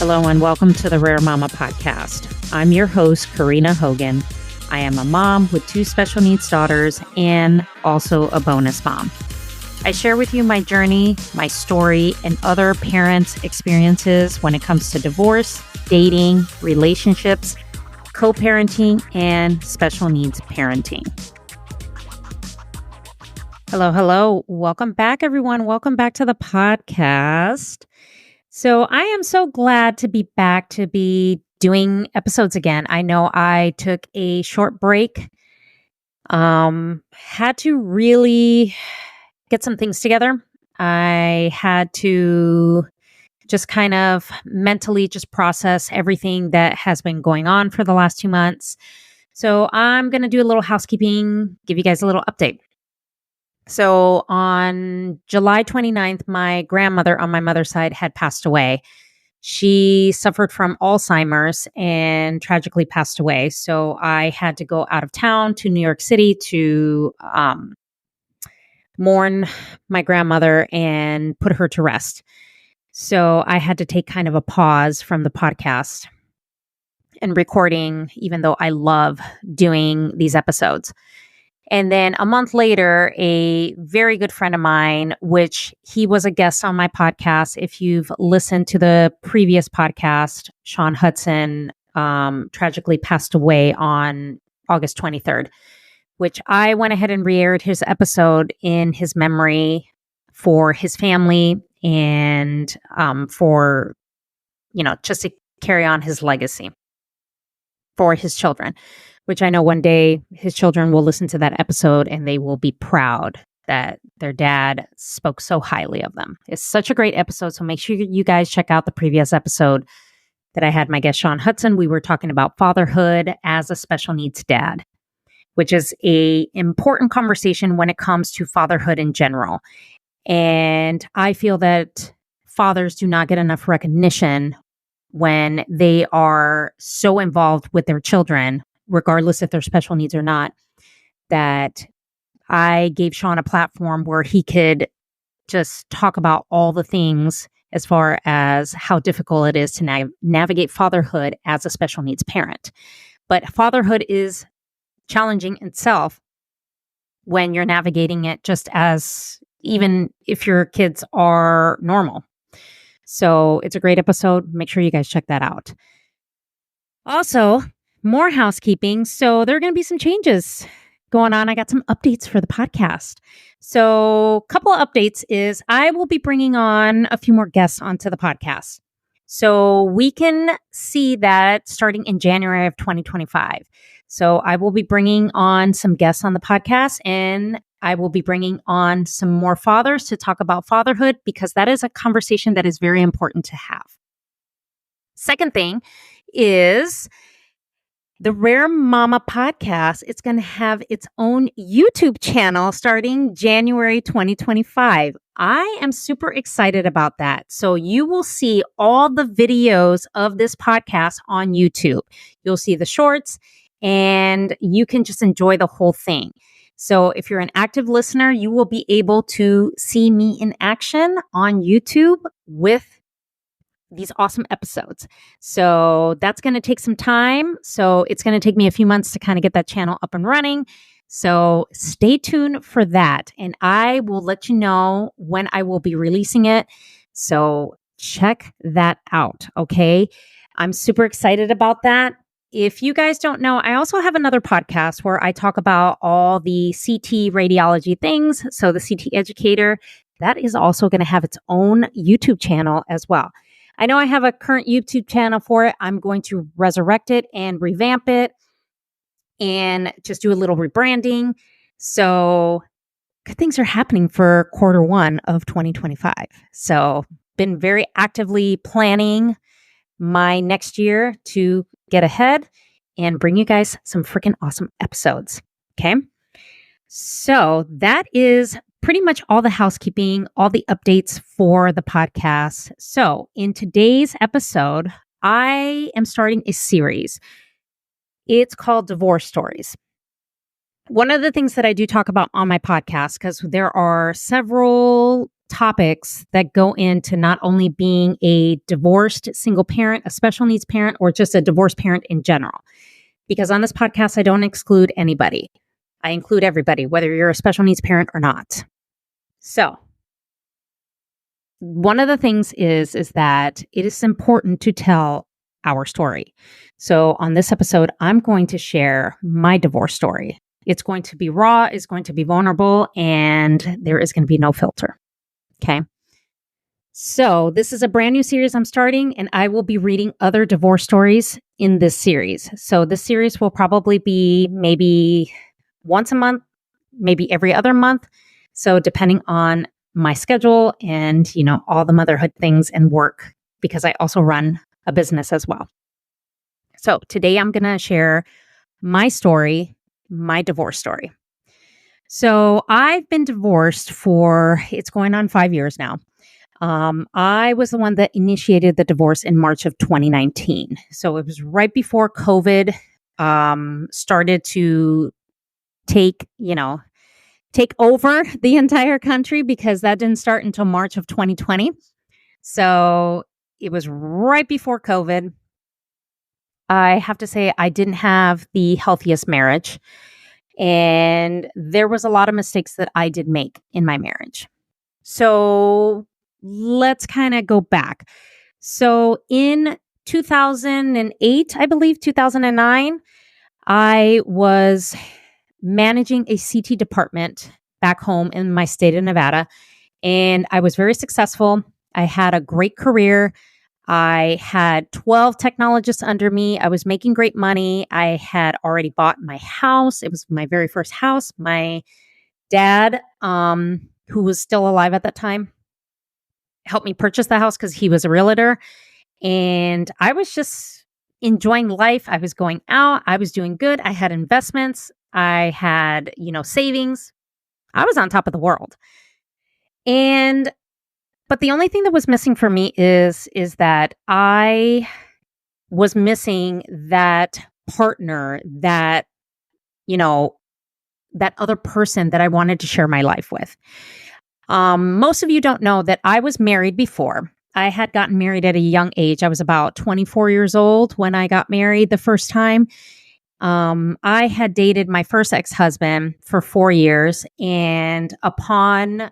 Hello and welcome to the Rare Mama podcast. I'm your host, Karina Hogan. I am a mom with 2 special needs daughters and also a bonus mom. I share with you my journey, my story, and other parents' experiences when it comes to divorce, dating, relationships, co-parenting, and special needs parenting. Hello. Welcome back, everyone. Welcome back to the podcast. So I am so glad to be back to be doing episodes again. I know I took a short break, had to really get some things together. I had to just kind of mentally just process everything that has been going on for the last 2 months. So I'm going to do a little housekeeping, give you guys a little update. So on July 29th, my grandmother on my mother's side had passed away. She suffered from Alzheimer's and tragically passed away. So I had to go out of town to New York City to mourn my grandmother and put her to rest. So I had to take kind of a pause from the podcast and recording, even though I love doing these episodes. And then a month later, a very good friend of mine, which he was a guest on my podcast. If you've listened to the previous podcast, Sean Hudson tragically passed away on August 23rd, which I went ahead and re-aired his episode in his memory for his family and for, just to carry on his legacy for his children, which I know one day his children will listen to that episode and they will be proud that their dad spoke so highly of them. It's such a great episode. So make sure you guys check out the previous episode that I had my guest Sean Hudson. We were talking about fatherhood as a special needs dad, which is a important conversation when it comes to fatherhood in general. And I feel that fathers do not get enough recognition when they are so involved with their children, regardless if they're special needs or not, that I gave Sean a platform where he could just talk about all the things as far as how difficult it is to navigate fatherhood as a special needs parent. But fatherhood is challenging itself when you're navigating it just as even if your kids are normal. So it's a great episode. Make sure you guys check that out. Also, more housekeeping. So there are going to be some changes going on. I got some updates for the podcast. So a couple of updates is I will be bringing on a few more guests onto the podcast. So we can see that starting in January of 2025. So I will be bringing on some guests on the podcast, and I will be bringing on some more fathers to talk about fatherhood, because that is a conversation that is very important to have. Second thing is the Rare Mama podcast. It's going to have its own YouTube channel starting January 2025. I am super excited about that. So you will see all the videos of this podcast on YouTube. You'll see the shorts and you can just enjoy the whole thing. So if you're an active listener, you will be able to see me in action on YouTube with these awesome episodes. So that's going to take some time. So it's going to take me a few months to kind of get that channel up and running. So stay tuned for that. And I will let you know when I will be releasing it. So check that out. Okay. I'm super excited about that. If you guys don't know, I also have another podcast where I talk about all the CT radiology things. So the CT Educator, that is also going to have its own YouTube channel as well. I know I have a current YouTube channel for it. I'm going to resurrect it and revamp it and just do a little rebranding. So good things are happening for Q1 of 2025. So been very actively planning my next year to get ahead and bring you guys some freaking awesome episodes. Okay. So that is pretty much all the housekeeping, all the updates for the podcast. So in today's episode, I am starting a series. It's called Divorce Stories. One of the things that I do talk about on my podcast, because there are several topics that go into not only being a divorced single parent, a special needs parent, or just a divorced parent in general. Because on this podcast, I don't exclude anybody. I include everybody, whether you're a special needs parent or not. So, one of the things is that it is important to tell our story. So, on this episode, I'm going to share my divorce story. It's going to be raw, it's going to be vulnerable, and there is going to be no filter. Okay. So, this is a brand new series I'm starting, and I will be reading other divorce stories in this series. So, this series will probably be maybe once a month, maybe every other month. So, depending on my schedule and, all the motherhood things and work, because I also run a business as well. So, today I'm going to share my story, my divorce story. So, I've been divorced it's going on 5 years now. I was the one that initiated the divorce in March of 2019. So it was right before COVID started to take over the entire country, because that didn't start until March of 2020. So it was right before COVID. I have to say I didn't have the healthiest marriage, and there was a lot of mistakes that I did make in my marriage. So let's kind of go back. So in 2008, I believe 2009, I was managing a CT department back home in my state of Nevada, and I was very successful. I had a great career. I had 12 technologists under me. I was making great money. I had already bought my house. It was my very first house. My dad, who was still alive at that time, helped me purchase the house because he was a realtor. And I was just enjoying life. I was going out. I was doing good. I had investments. I had, savings. I was on top of the world. But the only thing that was missing for me is that I was missing that partner, that other person that I wanted to share my life with. Most of you don't know that I was married before. I had gotten married at a young age. I was about 24 years old when I got married the first time. I had dated my first ex-husband for 4 years. And upon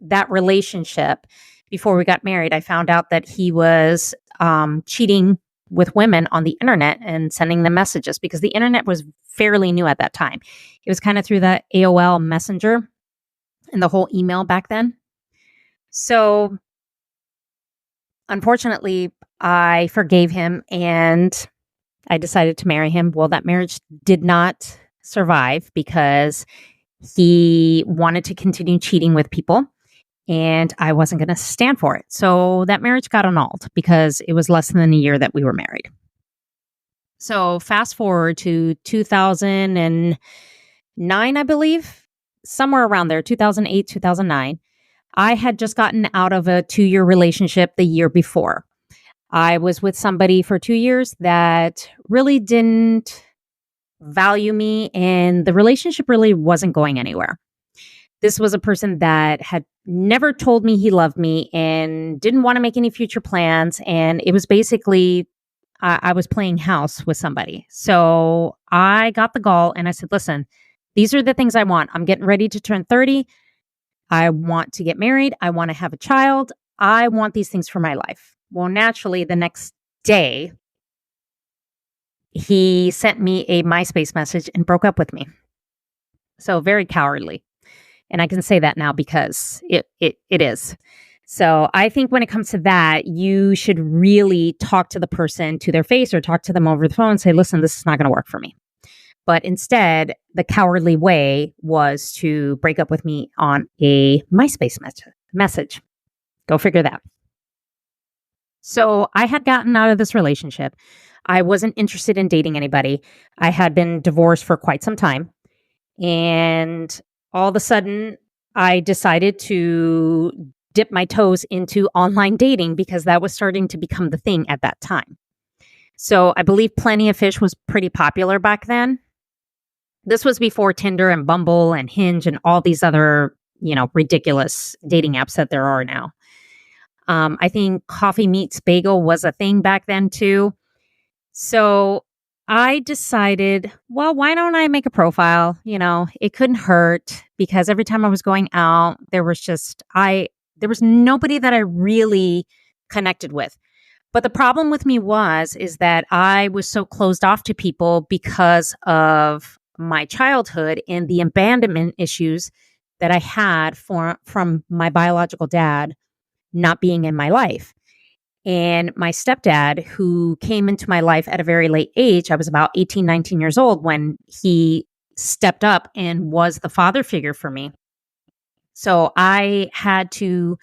that relationship, before we got married, I found out that he was cheating with women on the internet and sending them messages, because the internet was fairly new at that time. It was kind of through the AOL Messenger and the whole email back then. So unfortunately, I forgave him and I decided to marry him. Well, that marriage did not survive because he wanted to continue cheating with people, and I wasn't going to stand for it. So that marriage got annulled because it was less than a year that we were married. So fast forward to 2009, I believe, somewhere around there, 2008, 2009. I had just gotten out of a 2-year relationship the year before. I was with somebody for 2 years that really didn't value me, and the relationship really wasn't going anywhere. This was a person that had never told me he loved me and didn't want to make any future plans. And it was basically, I was playing house with somebody. So I got the gall and I said, listen, these are the things I want. I'm getting ready to turn 30. I want to get married. I want to have a child. I want these things for my life. Well, naturally, the next day, he sent me a MySpace message and broke up with me. So very cowardly. And I can say that now because it is. So I think when it comes to that, you should really talk to the person to their face or talk to them over the phone and say, listen, this is not going to work for me. But instead, the cowardly way was to break up with me on a MySpace message. Go figure that. So I had gotten out of this relationship. I wasn't interested in dating anybody. I had been divorced for quite some time. And all of a sudden, I decided to dip my toes into online dating because that was starting to become the thing at that time. So I believe Plenty of Fish was pretty popular back then. This was before Tinder and Bumble and Hinge and all these other, ridiculous dating apps that there are now. I think coffee meets bagel was a thing back then too. So I decided, well, why don't I make a profile? It couldn't hurt because every time I was going out, there was nobody that I really connected with. But the problem with me is that I was so closed off to people because of my childhood and the abandonment issues that I had from my biological dad not being in my life. And my stepdad, who came into my life at a very late age, I was about 18, 19 years old when he stepped up and was the father figure for me. So I had to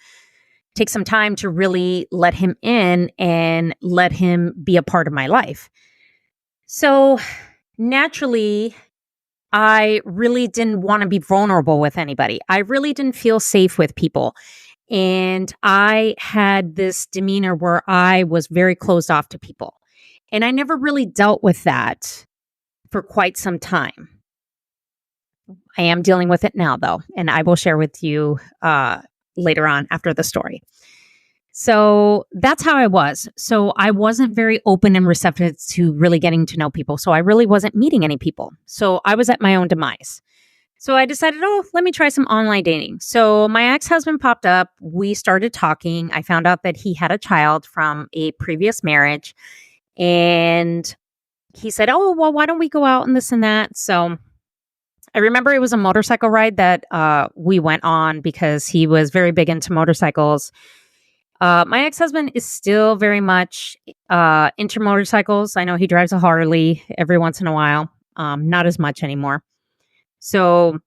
take some time to really let him in and let him be a part of my life. So naturally, I really didn't want to be vulnerable with anybody. I really didn't feel safe with people. And I had this demeanor where I was very closed off to people. And I never really dealt with that for quite some time. I am dealing with it now, though, and I will share with you later on after the story. So that's how I was. So I wasn't very open and receptive to really getting to know people. So I really wasn't meeting any people. So I was at my own demise. So I decided, let me try some online dating. So my ex-husband popped up. We started talking. I found out that he had a child from a previous marriage. And he said, well, why don't we go out and this and that? So I remember it was a motorcycle ride that we went on because he was very big into motorcycles. My ex-husband is still very much into motorcycles. I know he drives a Harley every once in a while, not as much anymore. So,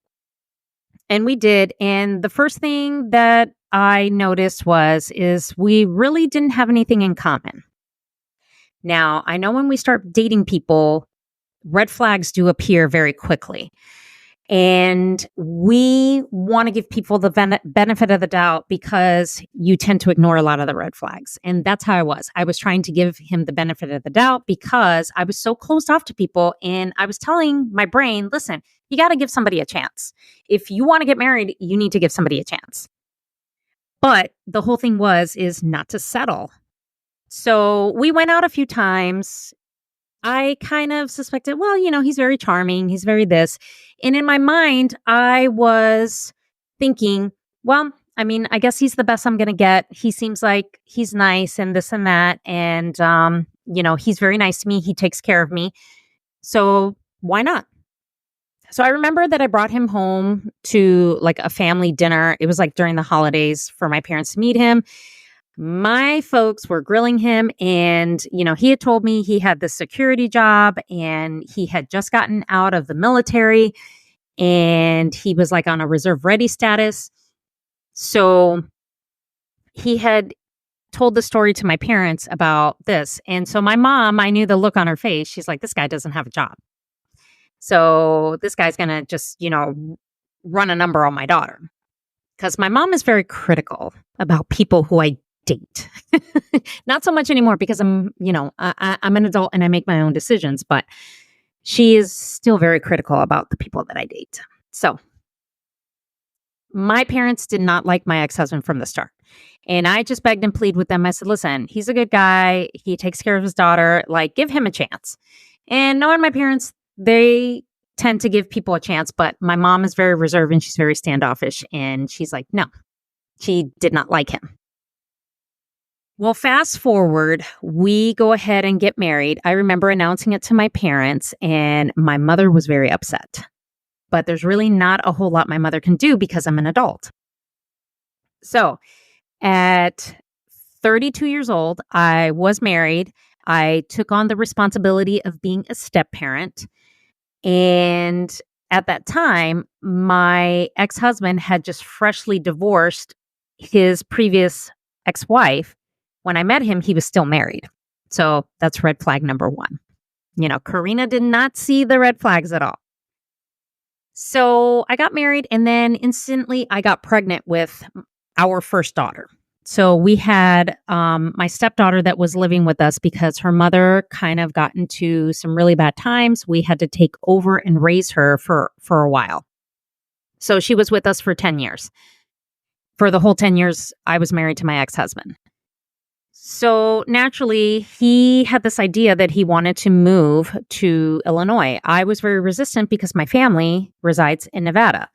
and we did. And the first thing that I noticed is we really didn't have anything in common. Now, I know when we start dating people, red flags do appear very quickly. And we want to give people the benefit of the doubt because you tend to ignore a lot of the red flags. And that's how I was. I was trying to give him the benefit of the doubt because I was so closed off to people. And I was telling my brain, listen, you got to give somebody a chance. If you want to get married, you need to give somebody a chance. But the whole thing is not to settle. So we went out a few times. I kind of suspected, he's very charming. He's very this. And in my mind, I was thinking, I guess he's the best I'm going to get. He seems like he's nice and this and that. And, he's very nice to me. He takes care of me. So why not? So I remember that I brought him home to like a family dinner. It was like during the holidays for my parents to meet him. My folks were grilling him and, he had told me he had this security job and he had just gotten out of the military and he was like on a reserve ready status. So he had told the story to my parents about this. And so my mom, I knew the look on her face. She's like, this guy doesn't have a job. So this guy's going to just, run a number on my daughter. Because my mom is very critical about people who I date. Not so much anymore because I'm an adult and I make my own decisions, but she is still very critical about the people that I date. So my parents did not like my ex-husband from the start. And I just begged and pleaded with them. I said, listen, he's a good guy. He takes care of his daughter. Like, give him a chance. And knowing my parents, they tend to give people a chance, but my mom is very reserved and she's very standoffish. And she's like, no, she did not like him. Well, fast forward, we go ahead and get married. I remember announcing it to my parents and my mother was very upset. But there's really not a whole lot my mother can do because I'm an adult. So at 32 years old, I was married. I took on the responsibility of being a step-parent. And at that time, my ex-husband had just freshly divorced his previous ex-wife. When I met him, he was still married. So that's red flag number one. Karina did not see the red flags at all. So I got married and then instantly I got pregnant with our first daughter. So we had my stepdaughter that was living with us because her mother kind of got into some really bad times. We had to take over and raise her for a while. So she was with us for 10 years. For the whole 10 years, I was married to my ex-husband. So naturally, he had this idea that he wanted to move to Illinois. I was very resistant because my family resides in Nevada.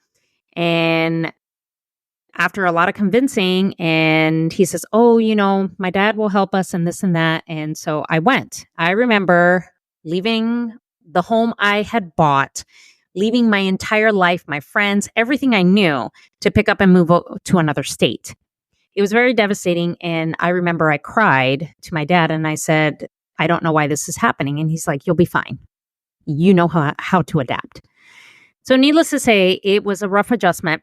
And after a lot of convincing, and he says, "Oh, my dad will help us and this and that." And so I went. I remember leaving the home I had bought, leaving my entire life, my friends, everything I knew to pick up and move to another state. It was very devastating. And I remember I cried to my dad and I said, "I don't know why this is happening." And he's like, "You'll be fine. You know how to adapt." So needless to say, it was a rough adjustment.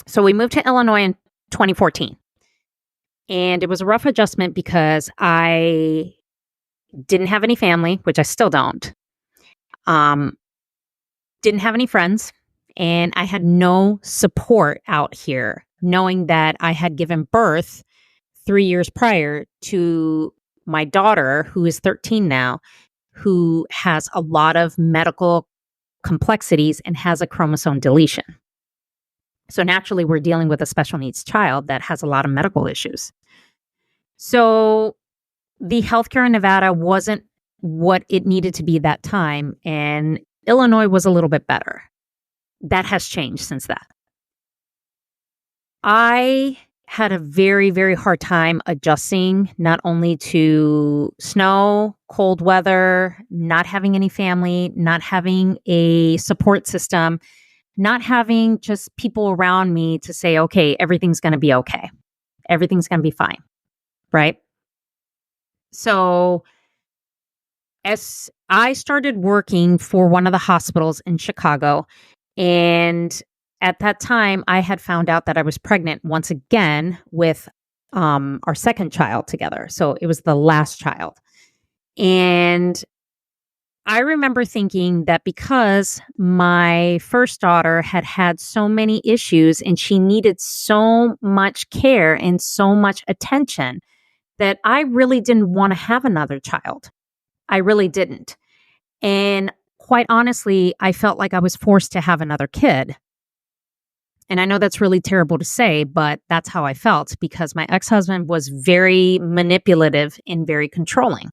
So we moved to Illinois in 2014. And it was a rough adjustment because I didn't have any family, which I still don't. Didn't have any friends. And I had no support out here, knowing that I had given birth 3 years prior to my daughter, who is 13 now, who has a lot of medical complexities and has a chromosome deletion. So naturally, we're dealing with a special needs child that has a lot of medical issues. So the healthcare in Nevada wasn't what it needed to be that time, and Illinois was a little bit better. That has changed since that. I had a very, very hard time adjusting not only to snow, cold weather, not having any family, not having a support system, not having just people around me to say, "Okay, everything's going to be okay. Everything's going to be fine." Right? So as I started working for one of the hospitals in Chicago, and at that time, I had found out that I was pregnant once again with our second child together. So it was the last child. And I remember thinking that because my first daughter had had so many issues and she needed so much care and so much attention, that I really didn't want to have another child. I really didn't. And quite honestly, I felt like I was forced to have another kid. And I know that's really terrible to say, but that's how I felt because my ex-husband was very manipulative and very controlling.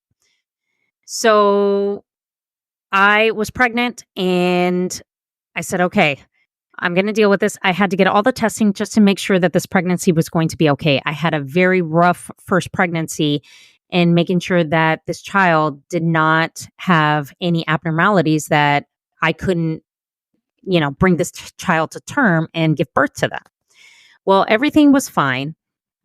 So I was pregnant and I said, "Okay, I'm going to deal with this." I had to get all the testing just to make sure that this pregnancy was going to be okay. I had a very rough first pregnancy, and making sure that this child did not have any abnormalities that I couldn't, bring this child to term and give birth to them. Well, everything was fine.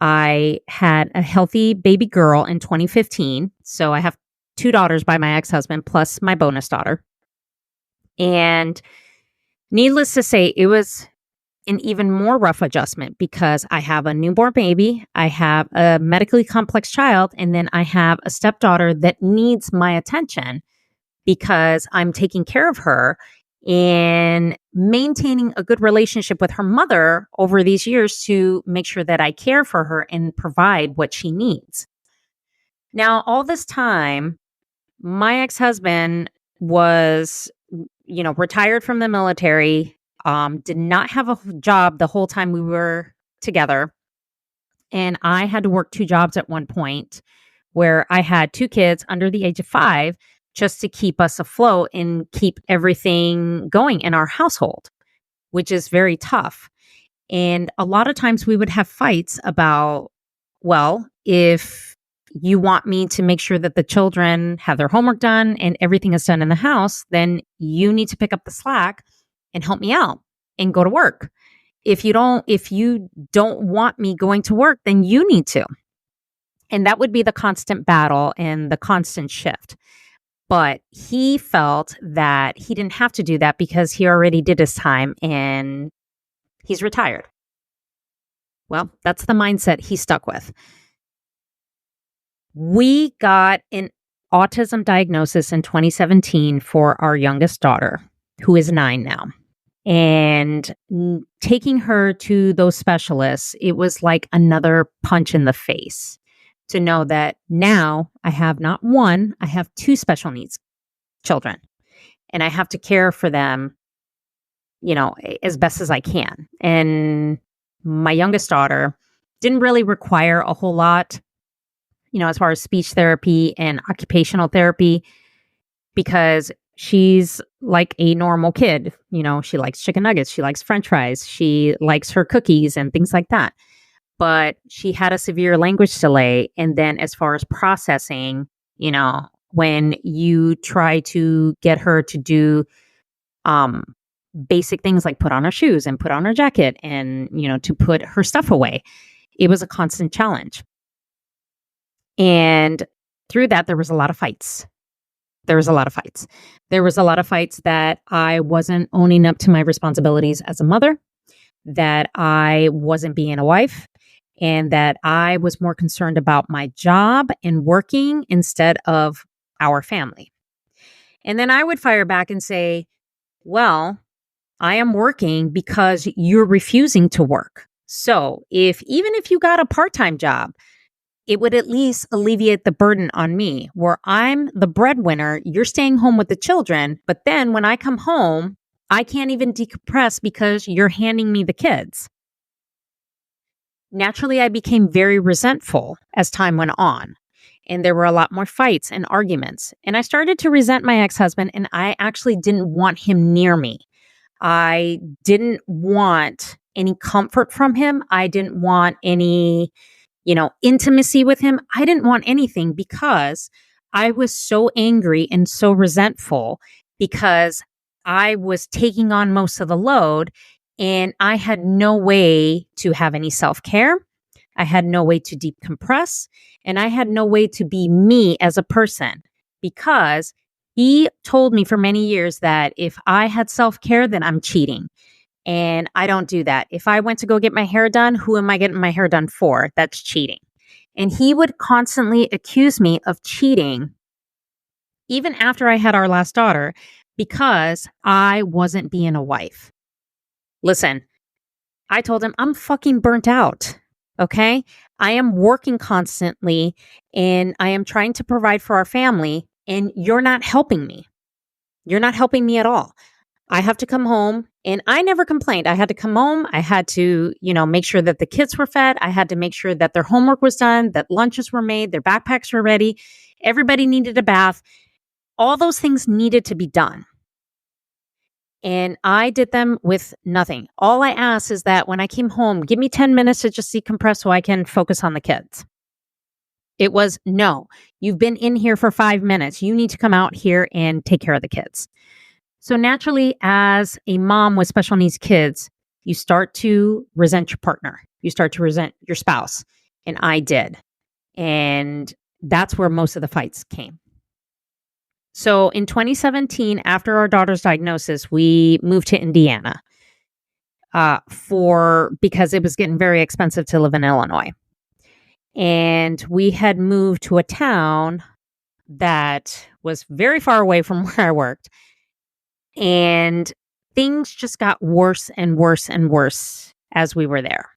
I had a healthy baby girl in 2015. So I have two daughters by my ex-husband plus my bonus daughter. And needless to say, it was an even more rough adjustment because I have a newborn baby, I have a medically complex child, and then I have a stepdaughter that needs my attention because I'm taking care of her and maintaining a good relationship with her mother over these years to make sure that I care for her and provide what she needs. Now, all this time, my ex-husband was, retired from the military, did not have a job the whole time we were together. And I had to work two jobs at one point where I had two kids under the age of 5 just to keep us afloat and keep everything going in our household, which is very tough. And a lot of times we would have fights about, well, if you want me to make sure that the children have their homework done and everything is done in the house, then you need to pick up the slack and help me out and go to work. If you don't want me going to work, then you need to. And that would be the constant battle and the constant shift. But he felt that he didn't have to do that because he already did his time and he's retired. Well, that's the mindset he stuck with. We got an autism diagnosis in 2017 for our youngest daughter, who is 9 now. And taking her to those specialists, it was like another punch in the face to know that now I have not one, I have two special needs children. And I have to care for them as best as I can. And my youngest daughter didn't really require a whole lot, as far as speech therapy and occupational therapy, because she's like a normal kid. She likes chicken nuggets, she likes french fries, she likes her cookies and things like that. But she had a severe language delay. And then as far as processing, when you try to get her to do um, basic things like put on her shoes and put on her jacket and, to put her stuff away, it was a constant challenge. And through that, there was a lot of fights. There was a lot of fights. There was a lot of fights that I wasn't owning up to my responsibilities as a mother, that I wasn't being a wife, and that I was more concerned about my job and working instead of our family. And then I would fire back and say, well, I am working because you're refusing to work. So even if you got a part-time job, it would at least alleviate the burden on me, where I'm the breadwinner, you're staying home with the children, but then when I come home, I can't even decompress because you're handing me the kids. Naturally, I became very resentful as time went on, and there were a lot more fights and arguments. And I started to resent my ex-husband, and I actually didn't want him near me. I didn't want any comfort from him. I didn't want any intimacy with him. I didn't want anything because I was so angry and so resentful because I was taking on most of the load and I had no way to have any self-care. I had no way to decompress, and I had no way to be me as a person because he told me for many years that if I had self-care, then I'm cheating. And I don't do that. If I went to go get my hair done, who am I getting my hair done for? That's cheating. And he would constantly accuse me of cheating, even after I had our last daughter, because I wasn't being a wife. Listen, I told him I'm fucking burnt out. Okay. I am working constantly and I am trying to provide for our family, and you're not helping me. You're not helping me at all. I have to come home, and I never complained. I had to come home. I had to, make sure that the kids were fed. I had to make sure that their homework was done, that lunches were made, their backpacks were ready. Everybody needed a bath. All those things needed to be done. And I did them with nothing. All I asked is that when I came home, give me 10 minutes to just decompress so I can focus on the kids. It was, no, you've been in here for 5 minutes. You need to come out here and take care of the kids. So naturally, as a mom with special needs kids, you start to resent your partner. You start to resent your spouse. And I did. And that's where most of the fights came. So in 2017, after our daughter's diagnosis, we moved to Indiana because it was getting very expensive to live in Illinois. And we had moved to a town that was very far away from where I worked. And things just got worse and worse and worse as we were there.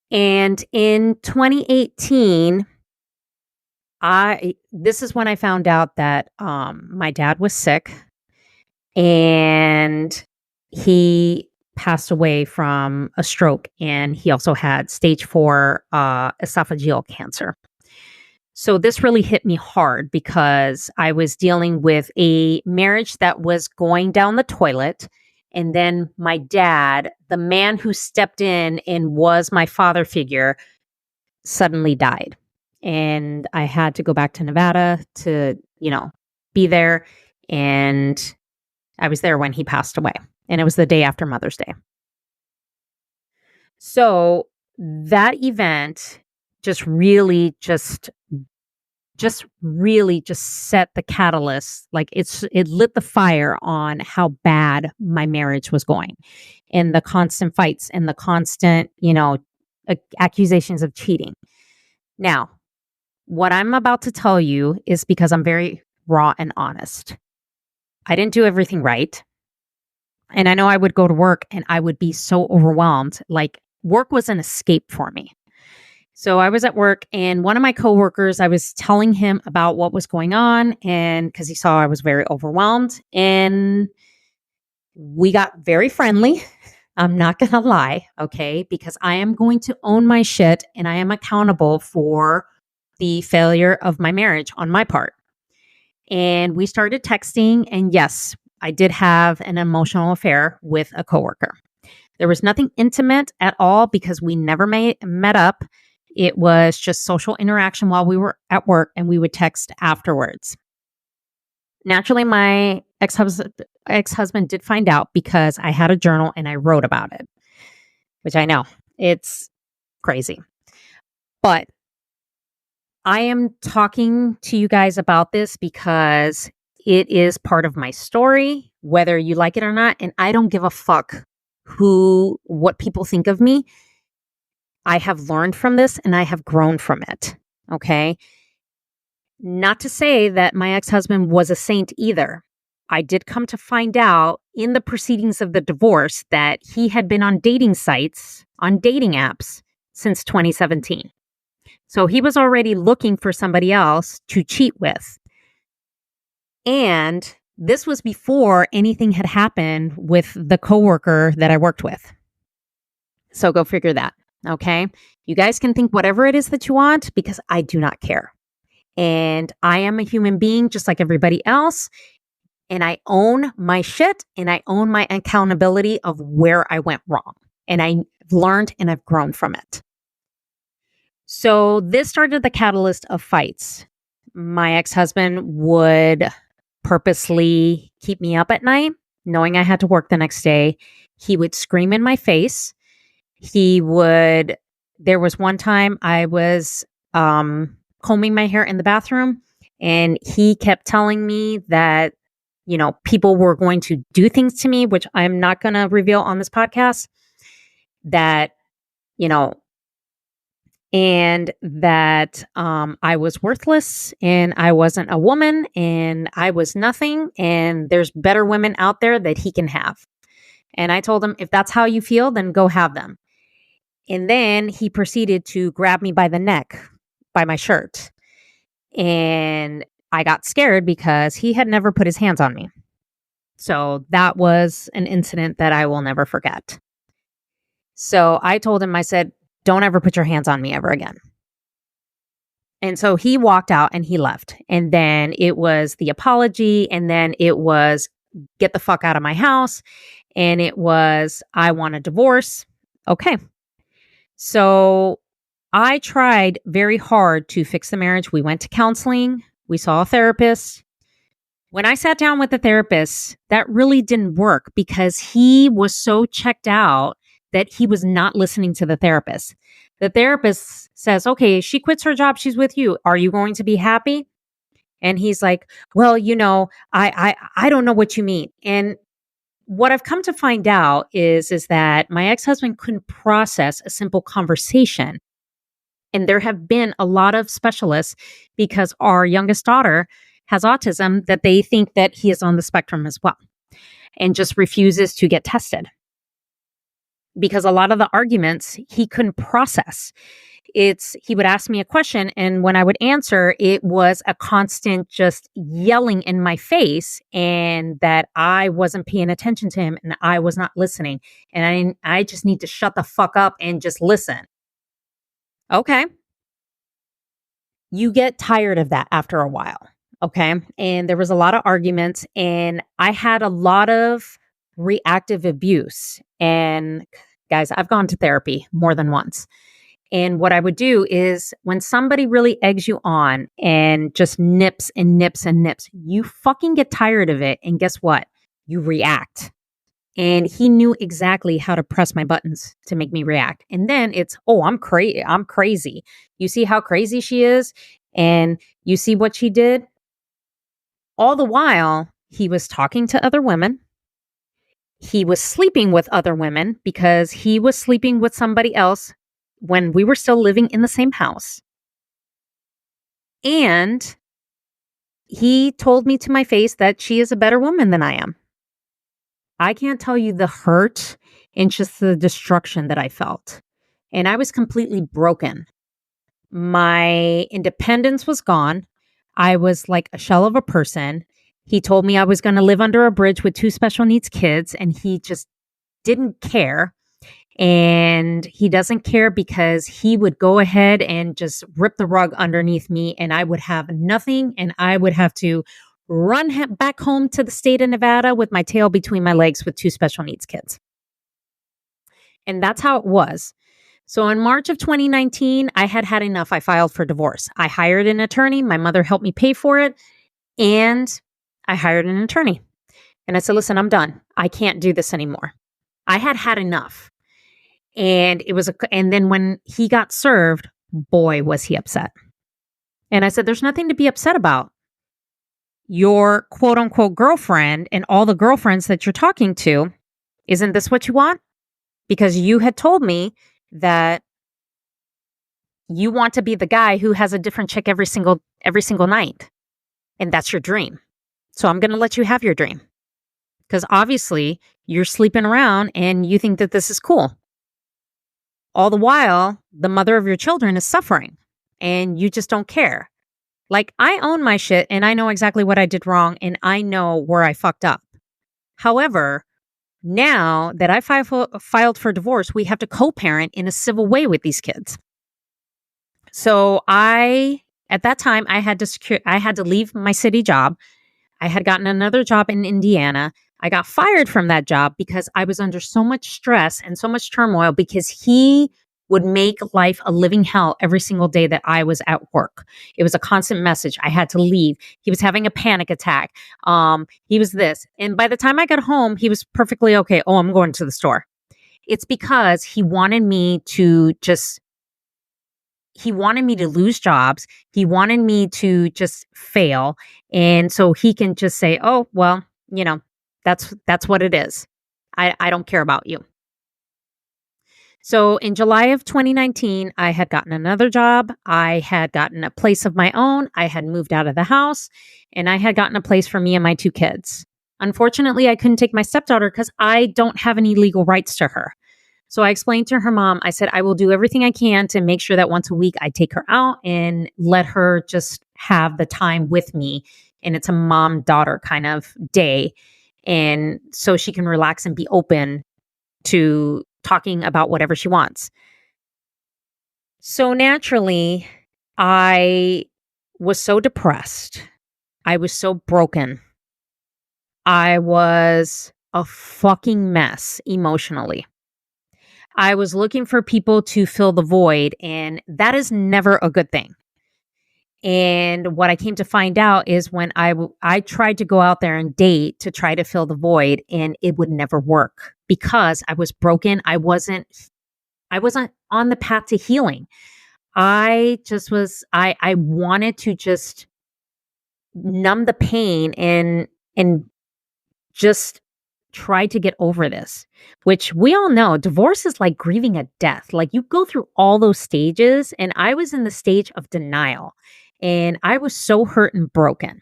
And in 2018, this is when I found out that my dad was sick and he passed away from a stroke, and he also had stage 4 esophageal cancer. So this really hit me hard because I was dealing with a marriage that was going down the toilet. And then my dad, the man who stepped in and was my father figure, suddenly died. And I had to go back to Nevada to, be there. And I was there when he passed away. And it was the day after Mother's Day. So that event just really just set the catalyst. Like it lit the fire on how bad my marriage was going, and the constant fights and the constant, accusations of cheating. Now, what I'm about to tell you is because I'm very raw and honest. I didn't do everything right. And I know I would go to work and I would be so overwhelmed. Like, work was an escape for me. So I was at work, and one of my coworkers, I was telling him about what was going on, and because he saw I was very overwhelmed, and We got very friendly. I'm not going to lie, okay? Because I am going to own my shit and I am accountable for the failure of my marriage on my part. And we started texting. And yes, I did have an emotional affair with a coworker. There was nothing intimate at all because we never met up. It was just social interaction while we were at work and we would text afterwards. Naturally, my ex-husband did find out because I had a journal and I wrote about it, which I know it's crazy. But I am talking to you guys about this because it is part of my story, whether you like it or not. And I don't give a fuck what people think of me. I have learned from this and I have grown from it. Okay. Not to say that my ex-husband was a saint either. I did come to find out in the proceedings of the divorce that he had been on dating sites, on dating apps since 2017. So he was already looking for somebody else to cheat with. And this was before anything had happened with the coworker that I worked with. So go figure that. Okay. You guys can think whatever it is that you want because I do not care. And I am a human being just like everybody else. And I own my shit and I own my accountability of where I went wrong. And I've learned and I've grown from it. So this started the catalyst of fights. My ex-husband would purposely keep me up at night, knowing I had to work the next day. He would scream in my face. There was one time I was combing my hair in the bathroom and he kept telling me that, people were going to do things to me, which I'm not going to reveal on this podcast, that, and that I was worthless and I wasn't a woman and I was nothing and there's better women out there that he can have. And I told him, if that's how you feel, then go have them. And then he proceeded to grab me by the neck, by my shirt. And I got scared because he had never put his hands on me. So that was an incident that I will never forget. So I told him, I said, don't ever put your hands on me ever again. And so he walked out and he left. And then it was the apology. And then it was get the fuck out of my house. And it was, I want a divorce. Okay. So I tried very hard to fix the marriage. We went to counseling. We saw a therapist. When I sat down with the therapist, that really didn't work because he was so checked out that he was not listening to the therapist. The therapist says, okay, she quits her job. She's with you. Are you going to be happy? And he's like, well, I don't know what you mean. And what I've come to find out is that my ex-husband couldn't process a simple conversation. And there have been a lot of specialists because our youngest daughter has autism that they think that he is on the spectrum as well and just refuses to get tested. Because a lot of the arguments he couldn't process. He would ask me a question, and when I would answer, it was a constant just yelling in my face, and that I wasn't paying attention to him, and I was not listening, and I just need to shut the fuck up and just listen. Okay, you get tired of that after a while. Okay, and there was a lot of arguments, and I had a lot of reactive abuse. And guys, I've gone to therapy more than once. And what I would do is when somebody really eggs you on and just nips and nips and nips, you fucking get tired of it. And guess what? You react. And he knew exactly how to press my buttons to make me react. And then it's, oh, I'm crazy. You see how crazy she is? And you see what she did? All the while, he was talking to other women. He was sleeping with other women because he was sleeping with somebody else when we were still living in the same house. And he told me to my face that she is a better woman than I am. I can't tell you the hurt and just the destruction that I felt. And I was completely broken. My independence was gone. I was like a shell of a person. He told me I was going to live under a bridge with two special needs kids, and he just didn't care. And he doesn't care because he would go ahead and just rip the rug underneath me, and I would have nothing, and I would have to run back home to the state of Nevada with my tail between my legs with two special needs kids. And that's how it was. So in March of 2019, I had had enough. I filed for divorce. I hired an attorney. My mother helped me pay for it. And I hired an attorney. And I said, listen, I'm done. I can't do this anymore. I had had enough. And and then when he got served, boy, was he upset. And I said, there's nothing to be upset about. Your quote unquote girlfriend and all the girlfriends that you're talking to, isn't this what you want? Because you had told me that you want to be the guy who has a different chick every single night. And that's your dream. So I'm going to let you have your dream. Because obviously you're sleeping around and you think that this is cool. All the while, the mother of your children is suffering and you just don't care. Like, I own my shit and I know exactly what I did wrong and I know where I fucked up. However, now that I filed for divorce, we have to co-parent in a civil way with these kids. So at that time, I had to leave my city job. I had gotten another job in Indiana. I got fired from that job because I was under so much stress and so much turmoil because he would make life a living hell every single day that I was at work. It was a constant message. I had to leave. He was having a panic attack. He was this. And by the time I got home, he was perfectly okay. Oh, I'm going to the store. It's because he wanted me to lose jobs. He wanted me to just fail. And so he can just say, oh, well, that's what it is. I don't care about you. So in July of 2019, I had gotten another job. I had gotten a place of my own. I had moved out of the house and I had gotten a place for me and my two kids. Unfortunately, I couldn't take my stepdaughter because I don't have any legal rights to her. So I explained to her mom, I said, I will do everything I can to make sure that once a week I take her out and let her just have the time with me. And it's a mom-daughter kind of day. And so she can relax and be open to talking about whatever she wants. So naturally, I was so depressed. I was so broken. I was a fucking mess emotionally. I was looking for people to fill the void, and that is never a good thing. And what I came to find out is when I tried to go out there and date to try to fill the void, and it would never work because I was broken. I wasn't on the path to healing. I wanted to just numb the pain and just try to get over this, which we all know divorce is like grieving a death. Like, you go through all those stages, and I was in the stage of denial, and I was so hurt and broken.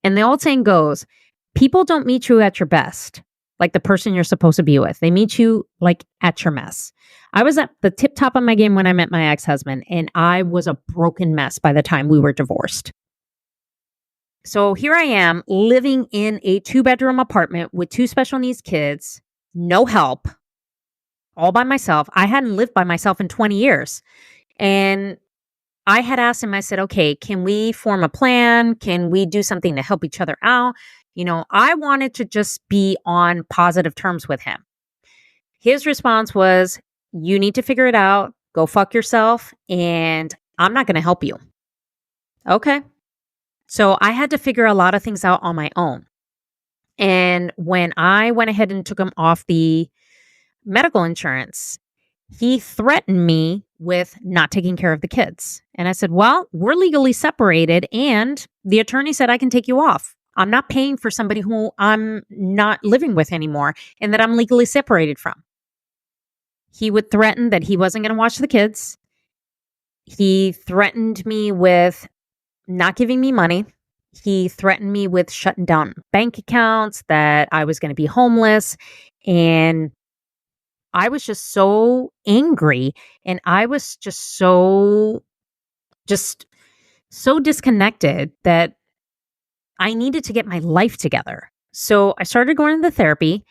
And the old saying goes, people don't meet you at your best, like the person you're supposed to be with. They meet you like at your mess. I was at the tip top of my game when I met my ex-husband, and I was a broken mess by the time we were divorced. So here I am living in a 2-bedroom apartment with 2 special needs kids, no help, all by myself. I hadn't lived by myself in 20 years. And I had asked him, I said, okay, can we form a plan? Can we do something to help each other out? I wanted to just be on positive terms with him. His response was, you need to figure it out. Go fuck yourself. And I'm not going to help you. Okay. So I had to figure a lot of things out on my own. And when I went ahead and took him off the medical insurance, he threatened me with not taking care of the kids. And I said, well, we're legally separated and the attorney said I can take you off. I'm not paying for somebody who I'm not living with anymore and that I'm legally separated from. He would threaten that he wasn't going to watch the kids. He threatened me with not giving me money. He threatened me with shutting down bank accounts, that I was going to be homeless. And I was just so angry. And I was just so disconnected that I needed to get my life together. So I started going to the therapy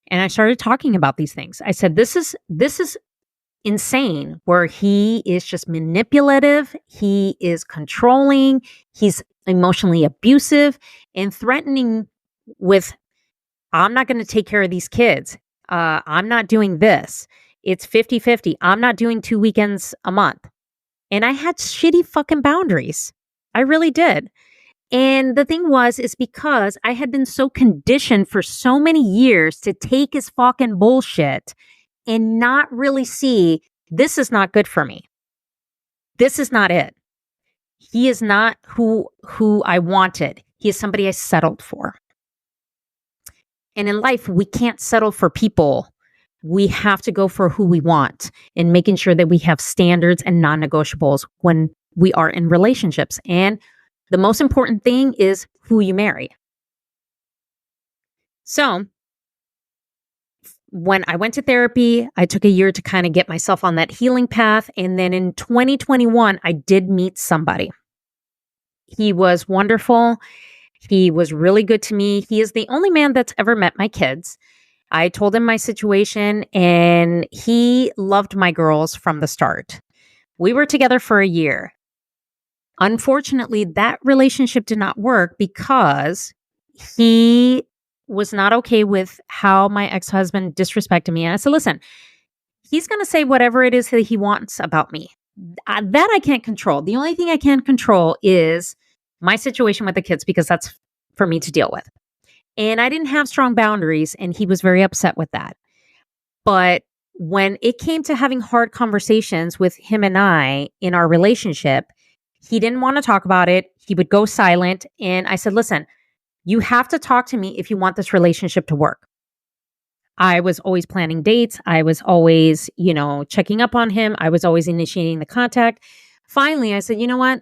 and I started talking about these things. I said, this is insane, where he is just manipulative, he is controlling, he's emotionally abusive and threatening with, I'm not going to take care of these kids. I'm not doing this. It's 50-50. I'm not doing 2 weekends a month. And I had shitty fucking boundaries. I really did. And the thing is because I had been so conditioned for so many years to take his fucking bullshit and not really see, this is not good for me. This is not it. He is not who I wanted. He is somebody I settled for. And in life, we can't settle for people. We have to go for who we want, and making sure that we have standards and non-negotiables when we are in relationships. And the most important thing is who you marry. So when I went to therapy, I took a year to kind of get myself on that healing path. And then in 2021, I did meet somebody. He was wonderful. He was really good to me. He is the only man that's ever met my kids. I told him my situation and he loved my girls from the start. We were together for a year. Unfortunately, that relationship did not work because he was not okay with how my ex-husband disrespected me. And I said, listen, he's going to say whatever it is that he wants about me. That I can't control. The only thing I can control is my situation with the kids, because that's for me to deal with. And I didn't have strong boundaries, and he was very upset with that. But when it came to having hard conversations with him and I in our relationship, he didn't want to talk about it. He would go silent. And I said, listen, you have to talk to me if you want this relationship to work. I was always planning dates. I was always, checking up on him. I was always initiating the contact. Finally, I said, you know what?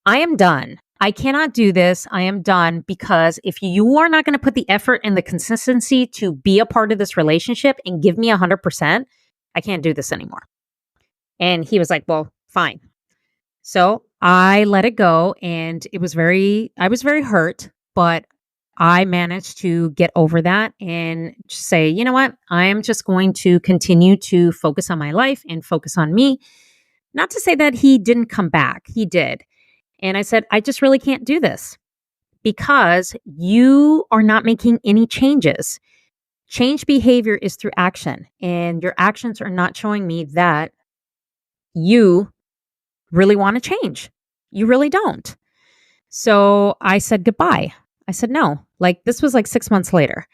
I am done. I cannot do this. I am done, because if you are not going to put the effort and the consistency to be a part of this relationship and give me 100%, I can't do this anymore. And he was like, well, fine. So I let it go, and I was very hurt, but I managed to get over that and say, you know what? I'm just going to continue to focus on my life and focus on me. Not to say that he didn't come back. He did. And I said, I just really can't do this because you are not making any changes. Change behavior is through action, and your actions are not showing me that you really want to change. You really don't. So I said goodbye. I said, no, this was 6 months later.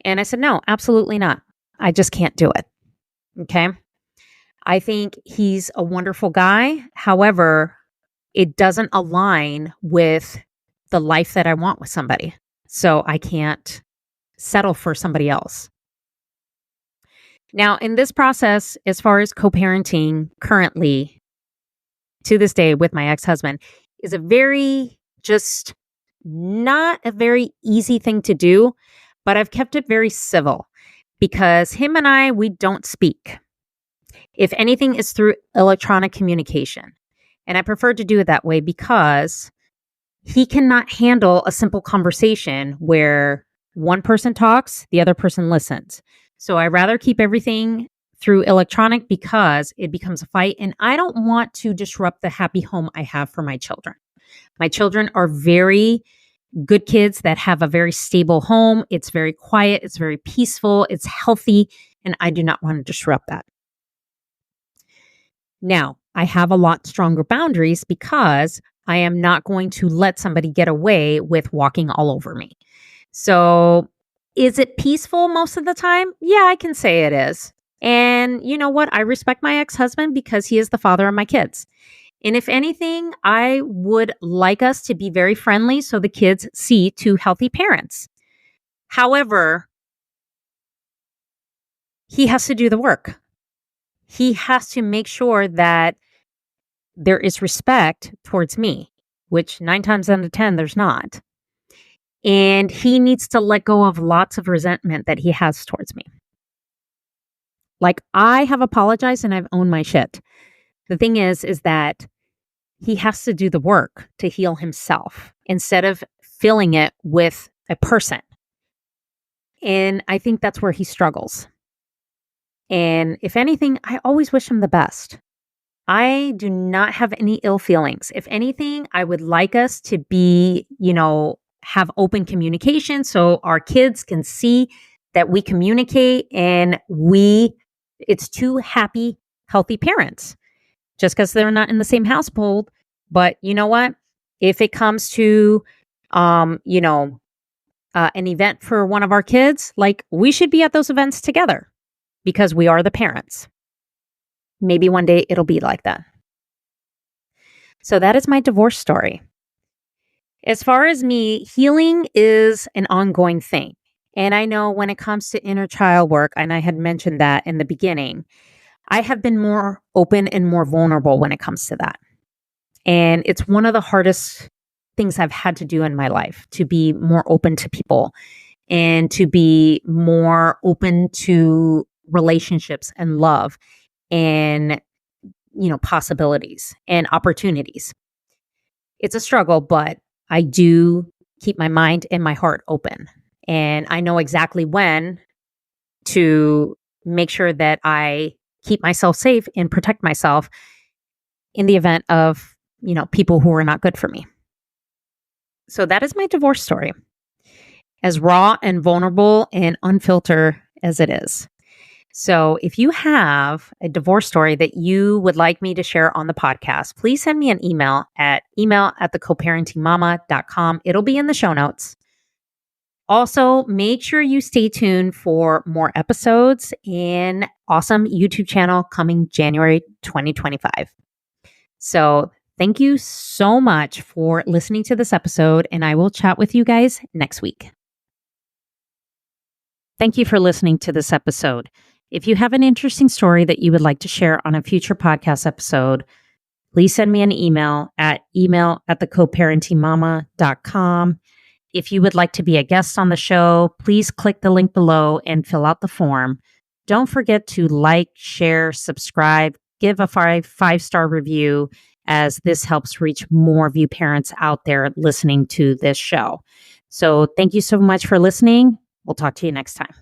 And I said, no, absolutely not. I just can't do it. Okay. I think he's a wonderful guy. However, it doesn't align with the life that I want with somebody. So I can't settle for somebody else. Now, in this process, as far as co-parenting currently to this day with my ex-husband, is not a very easy thing to do, but I've kept it very civil because him and I, we don't speak. If anything, it's through electronic communication. And I prefer to do it that way because he cannot handle a simple conversation where one person talks, the other person listens. So I rather keep everything through electronic because it becomes a fight. And I don't want to disrupt the happy home I have for my children. My children are very good kids that have a very stable home. It's very quiet. It's very peaceful. It's healthy. And I do not want to disrupt that. Now, I have a lot stronger boundaries because I am not going to let somebody get away with walking all over me. So is it peaceful most of the time? Yeah, I can say it is. And you know what? I respect my ex-husband because he is the father of my kids. And if anything, I would like us to be very friendly so the kids see two healthy parents. However, he has to do the work. He has to make sure that there is respect towards me, which 9 times out of 10, there's not. And he needs to let go of lots of resentment that he has towards me. I have apologized and I've owned my shit. The thing is that he has to do the work to heal himself instead of filling it with a person. And I think that's where he struggles. And if anything, I always wish him the best. I do not have any ill feelings. If anything, I would like us to be, have open communication so our kids can see that we communicate and it's two happy, healthy parents. Just because they're not in the same household. But you know what? If it comes to, an event for one of our kids, like we should be at those events together because we are the parents. Maybe one day it'll be like that. So that is my divorce story. As far as me, healing is an ongoing thing. And I know when it comes to inner child work, and I had mentioned that in the beginning, I have been more open and more vulnerable when it comes to that. And it's one of the hardest things I've had to do in my life, to be more open to people and to be more open to relationships and love and, possibilities and opportunities. It's a struggle, but I do keep my mind and my heart open. And I know exactly when to make sure that I keep myself safe and protect myself in the event of, people who are not good for me. So that is my divorce story, as raw and vulnerable and unfiltered as it is. So if you have a divorce story that you would like me to share on the podcast, please send me an email at email@thecoparentingmama.com. It'll be in the show notes. Also, make sure you stay tuned for more episodes and awesome YouTube channel coming January 2025. So thank you so much for listening to this episode, and I will chat with you guys next week. Thank you for listening to this episode. If you have an interesting story that you would like to share on a future podcast episode, please send me an email at email@thecoparentingmama.com. If you would like to be a guest on the show, please click the link below and fill out the form. Don't forget to like, share, subscribe, give a five-star review, as this helps reach more of you parents out there listening to this show. So thank you so much for listening. We'll talk to you next time.